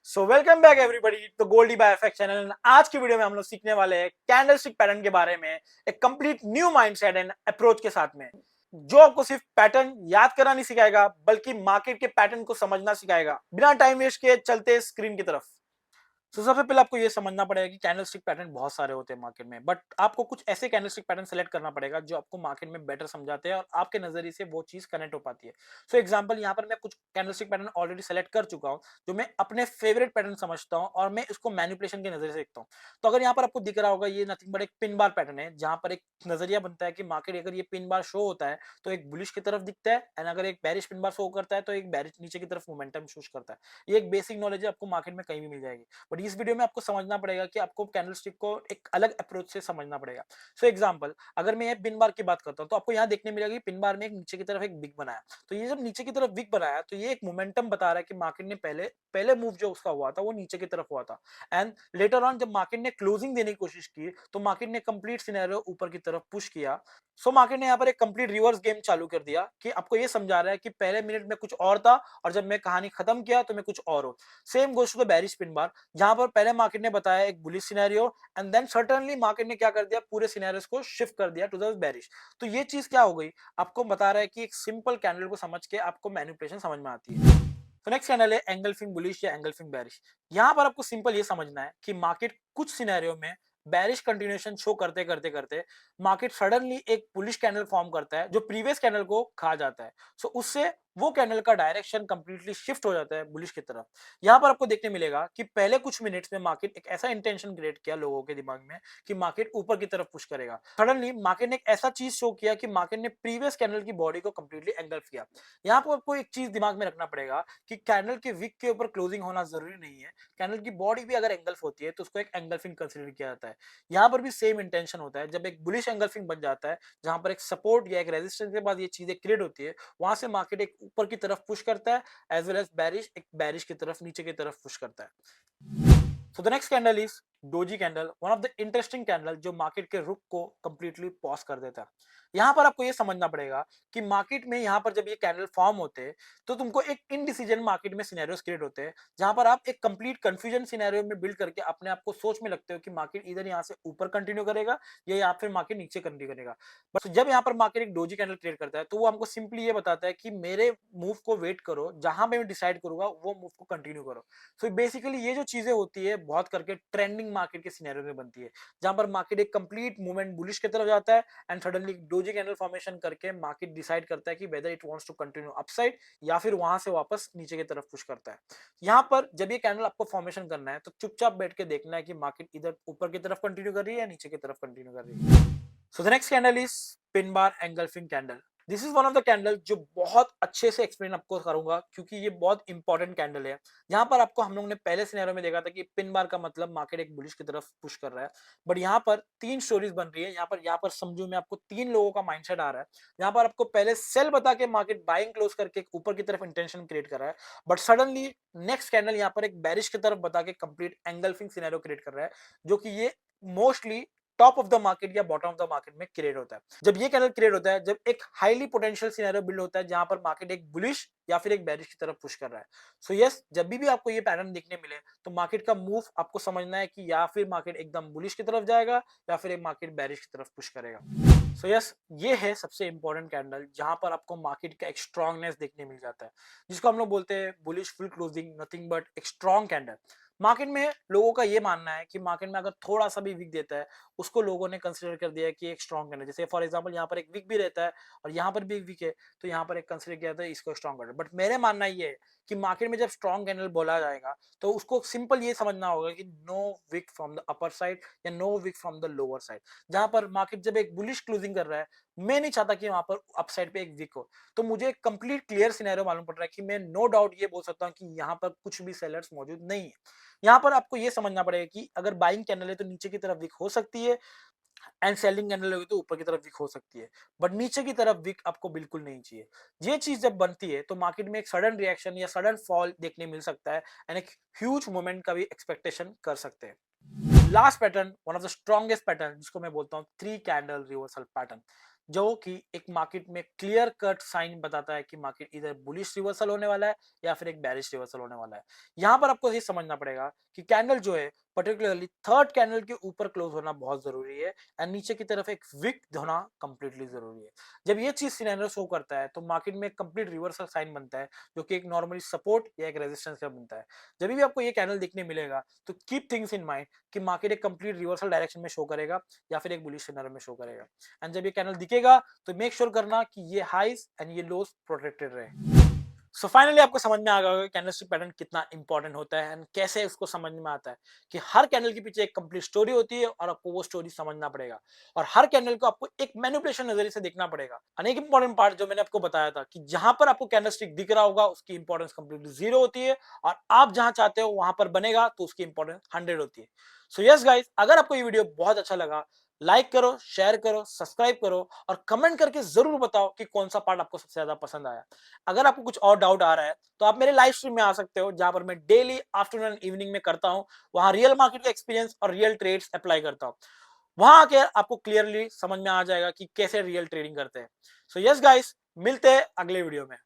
So welcome back everybody तो Goldy bye FX channel. आज की वीडियो में हम लोग सीखने वाले हैं कैंडलस्टिक पैटर्न के बारे में, एक complete new mindset and approach के साथ में, जो आपको सिर्फ पैटर्न याद करना नहीं सिखाएगा बल्कि मार्केट के पैटर्न को समझना सिखाएगा। बिना टाइम वेस्ट किए चलते स्क्रीन की तरफ। तो सबसे पहले आपको ये समझना पड़ेगा कि कैंडलस्टिक पैटर्न बहुत सारे होते हैं मार्केट में, बट आपको कुछ ऐसे कैंडलस्टिक पैटर्न सेलेक्ट करना पड़ेगा जो आपको मार्केट में बेटर समझाते हैं और आपके नजरिए से वो चीज कनेक्ट हो पाती है। सो एग्जांपल, यहाँ पर मैं कुछ कैंडलस्टिक पैटर्न ऑलरेडी सेलेक्ट कर चुका हूँ जो मैं अपने फेवरेट पैटर्न समझता हूँ और मैं इसको मैनिपुलेशन के नजरिए से देखता हूँ। तो अगर यहाँ पर आपको दिख रहा होगा, ये नथिंग बट एक पिन बार पैटर्न है, जहां पर एक नजरिया बनता है कि मार्केट अगर ये पिन बार शो होता है तो एक बुलिश की तरफ दिखता है, एंड अगर एक बेरिश पिन बार शो करता है तो एक बेरिश नीचे की तरफ मोमेंटम शो करता है। ये एक बेसिक नॉलेज है, आपको मार्केट में कहीं भी मिल जाएगी। बट इस वीडियो में आपको समझना पड़ेगा कि आपको कैंडलस्टिक को एक अलग अप्रोच से समझना पड़ेगा। सो एग्जांपल, अगर मैं ये पिन बार की बात करता हूं तो आपको यहाँ देखने मिलेगा कि पिन बार में एक नीचे की तरफ एक विक बनाया। तो ये जब नीचे की तरफ विक बनाया तो ये एक मोमेंटम बता रहा है कि मार्केट ने पहले पहले मूव जो उसका हुआ था वो नीचे की तरफ हुआ था, एंड लेटर ऑन जब मार्केट ने क्लोजिंग देने की कोशिश की तो मार्केट ने कंप्लीट सिनेरियो ऊपर की तरफ पुश किया। सो मार्केट ने यहाँ पर एक कंप्लीट रिवर्स गेम चालू कर दिया कि आपको ये समझा रहा है कि पहले मिनट में कुछ और था और जब मैं कहानी खत्म किया तो मैं कुछ और हूं। Same goes to the bearish pin bar, जहां पर पहले मार्केट ने बताया एक bullish scenario, and then certainly market ने क्या कर दिया, पूरे सिनेरियोस को शिफ्ट कर दिया टू द बेरिश। तो ये चीज क्या हो गई, आपको बता रहा है कि एक सिंपल कैंडल को समझ के आपको मैनिपुलेशन समझ में आती है। तो नेक्स्ट कैंडल है एंगल्फिंग बुलिश या एंगल्फिंग बेरिश। यहां पर आपको सिंपल ये समझना है कि मार्केट कुछ सिनेरियो में बेरिश कंटिन्यूएशन शो करते करते करते मार्केट सडनली एक बुलिश कैंडल फॉर्म करता है जो प्रीवियस कैंडल को खा जाता है। सो उससे वो कैंडल का डायरेक्शन कंप्लीटली शिफ्ट हो जाता है बुलिश की तरफ। यहां पर आपको देखने मिलेगा कि पहले कुछ मिनट्स में मार्केट एक ऐसा इंटेंशन क्रिएट किया लोगों के दिमाग में कि मार्केट ऊपर की तरफ पुश करेगा। सडनली मार्केट ने एक ऐसा चीज शो किया कि मार्केट ने प्रीवियस कैंडल की बॉडी को कंप्लीटली एंगल्फ किया। यहां पर आपको एक चीज दिमाग में रखना पड़ेगा कि कैंडल के विक के ऊपर क्लोजिंग होना जरूरी नहीं है। कैंडल की बॉडी भी अगर एंगल्फ होती है तो उसको एक एंगल्फिंग कंसीडर किया जाता है। यहाँ पर भी सेम इंटेंशन होता है, जब एक बुलिश एंगल्फिंग बन जाता है जहां पर एक सपोर्ट या एक रेजिस्टेंस के बाद ये चीजें क्रिएट होती है, वहां से मार्केट एक ऊपर की तरफ पुश करता है, एज वेल एज बैरिश एक बैरिश की तरफ नीचे की तरफ पुश करता है। So the next candle is doji candle, one of the interesting candle जो मार्केट के रुख को कंप्लीटली पॉज कर देता है। यहाँ पर आपको ये समझना पड़ेगा कि मार्केट में यहाँ पर जब ये कैंडल फॉर्म होते हैं तो तुमको एक इनडिसीजन मार्केट में सिनेरियोस क्रिएट होते हैं, जहां पर आप एक कंप्लीट कंफ्यूजन सिनेरियो में बिल्ड करके अपने आप को सोच में लगते हो कि मार्केट इधर यहाँ से ऊपर कंटिन्यू करेगा या फिर मार्केट नीचे कंटिन्यू करेगा। बट जब यहाँ पर मार्केट एक डोजी कैंडल क्रिएट करता है तो वो हमको सिंपली ये बताता है कि मेरे मूव को वेट करो, जहां मैं डिसाइड करूंगा वो मूव को कंटिन्यू करो। सो बेसिकली ये जो चीजें होती है बहुत करके ट्रेंडिंग मार्केट के सिनेरियो में बनती है, जहां पर मार्केट एक कंप्लीट मूवमेंट बुलिश की तरफ जाता है and suddenly doji candle formation करके मार्केट डिसाइड करता है कि whether it wants to continue upside या फिर वहां से वापस नीचे की तरफ पुश करता है। यहाँ पर जब ये कैंडल आपको फॉर्मेशन करना है तो चुपचाप बैठ के देखना है कि मार्केट इधर ऊपर की तरफ कंटिन्यू कर रही है या नीचे की तरफ कंटिन्यू कर रही है। So the next candle is pin bar engulfing candle. This is one of the candle जो बहुत अच्छे से एक्सप्लेन आपको करूंगा क्योंकि ये बहुत इंपॉर्टेंट कैंडल है। यहाँ पर आपको हम लोग ने पहले सिनेरियो में देखा था कि पिन बार का मतलब मार्केट एक बुलिश की तरफ पुश कर रहा है, बट यहाँ पर तीन स्टोरीज बन रही है। यहाँ पर समझो मैं आपको तीन लोगों का माइंडसेट आ रहा है। यहाँ पर आपको पहले सेल बता के मार्केट बाइंग क्लोज करके ऊपर की तरफ इंटेंशन क्रिएट कर रहा है, बट सडनली नेक्स्ट कैंडल यहाँ पर एक बेरिश की तरफ बता के कंप्लीट एंगल्फिंग सिनेरियो क्रिएट कर रहा है, जो कि ये mostly top of the market या बॉटम ऑफ द मार्केट में क्रिएट होता है। जब ये कैंडल क्रिएट होता है, जब एक हाईली पोटेंशियल सिनेरियो बिल्ड होता है जहां पर मार्केट एक बुलिश या फिर एक बेरिश की तरफ पुश कर रहा है। सो यस, जब भी आपको ये पैटर्न देखने मिले तो मार्केट का मूव आपको समझना है कि या फिर मार्केट एकदम बुलिश की तरफ जाएगा या फिर एक मार्केट बेरिश की तरफ पुश करेगा। सो यस, ये है सबसे इंपॉर्टेंट कैंडल जहां पर आपको मार्केट का एक स्ट्रांगनेस देखने मिल जाता है, जिसको हम लोग बोलते हैं bullish full closing, nothing but एक स्ट्रांग कैंडल। मार्केट में लोगों का ये मानना है कि मार्केट में अगर थोड़ा सा भी वीक देता है उसको लोगों ने कंसीडर कर दिया है कि एक स्ट्रॉन्ग कैंडल। जैसे फॉर एग्जांपल यहाँ पर एक वीक भी रहता है और यहाँ पर भी एक वीक है तो यहाँ पर एक कंसीडर किया जाता है इसको स्ट्रॉन्ग कैंडल। बट मेरे मानना ये है कि मार्केट में जब स्ट्रॉन्ग कैंडल बोला जाएगा तो उसको सिंपल ये समझना होगा कि no wick from the upper side या no wick from the lower side. जहां पर मार्केट जब एक बुलिश क्लोजिंग कर रहा है, मैं नहीं चाहता कि वहां पर अपसाइड पे एक विक हो, तो मुझे एक कंप्लीट क्लियर सिनेरियो मालूम पड़ रहा है कि मैं नो डाउट ये बोल सकता हूँ कि यहाँ पर कुछ भी सेलर्स मौजूद नहीं है। यहाँ पर आपको ये समझना पड़ेगा कि अगर बाइंग कैंडल है तो नीचे की तरफ विक हो सकती है, एंड सेलिंग कैंडल होगी तो ऊपर की तरफ विक हो सकती है, बट नीचे की तरफ विक आपको बिल्कुल नहीं चाहिए। ये चीज जब बनती है तो मार्केट में एक सडन रिएक्शन या सडन फॉल देखने मिल सकता है, एंड एक ह्यूज मूवमेंट का भी एक्सपेक्टेशन कर सकते हैं। Last pattern, one of the strongest pattern, जिसको मैं बोलता हूँ थ्री कैंडल रिवर्सल पैटर्न। जो कि एक मार्केट में क्लियर कट साइन बताता है कि मार्केट इधर बुलिश रिवर्सल होने वाला है या फिर एक बेरिश रिवर्सल होने वाला है। यहाँ पर आपको ये समझना पड़ेगा कि कैंडल जो है पर्टिकुलरली थर्ड कैंडल के ऊपर क्लोज होना बहुत जरूरी है एंड नीचे की तरफ एक विक होना कंप्लीटली जरूरी है। जब ये चीज सिनेरियो शो करता है तो मार्केट में कंप्लीट रिवर्सल साइन बनता है, जो कि एक नॉर्मली सपोर्ट या एक रेजिस्टेंस का बनता है। जब भी आपको ये कैंडल देखने मिलेगा तो कीप थिंग्स इन माइंड कि मार्केट एक कंप्लीट रिवर्सल डायरेक्शन में शो करेगा या फिर एक बुलिश सिनेरियो में शो करेगा। एंड जब ये कैंडल दिखेगा तो मेक श्योर करना कि ये हाइज एंड ये लोज प्रोटेक्टेड रहे। सो फाइनली आपको समझ में आ गया होगा कैंडलस्टिक पैटर्न कितना इंपॉर्टेंट होता है एंड कैसे उसको समझ में आता है कि हर कैंडल के पीछे एक कंप्लीट स्टोरी होती है और आपको वो स्टोरी समझना पड़ेगा और हर कैंडल को आपको एक मैनिपुलेशन नजरिए से देखना पड़ेगा। अनेक इंपॉर्टेंट पार्ट जो मैंने आपको बताया था कि जहां पर आपको कैंडलस्टिक दिख रहा होगा उसकी इंपॉर्टेंस कंप्लीटली जीरो होती है और आप जहां चाहते हो वहां पर बनेगा तो उसकी इंपॉर्टेंस 100 होती है। सो यस गाइस, अगर आपको ये वीडियो बहुत अच्छा लगा लाइक करो, शेयर करो, सब्सक्राइब करो और कमेंट करके जरूर बताओ कि कौन सा पार्ट आपको सबसे ज्यादा पसंद आया। अगर आपको कुछ और डाउट आ रहा है तो आप मेरे लाइव स्ट्रीम में आ सकते हो जहां पर मैं डेली आफ्टरनून एंड इवनिंग में करता हूं। वहां रियल मार्केट का एक्सपीरियंस और रियल ट्रेड्स अप्लाई करता हूं। वहां आके आपको क्लियरली समझ में आ जाएगा कि कैसे रियल ट्रेडिंग करते हैं। सो यस गाइस, मिलते हैं अगले वीडियो में।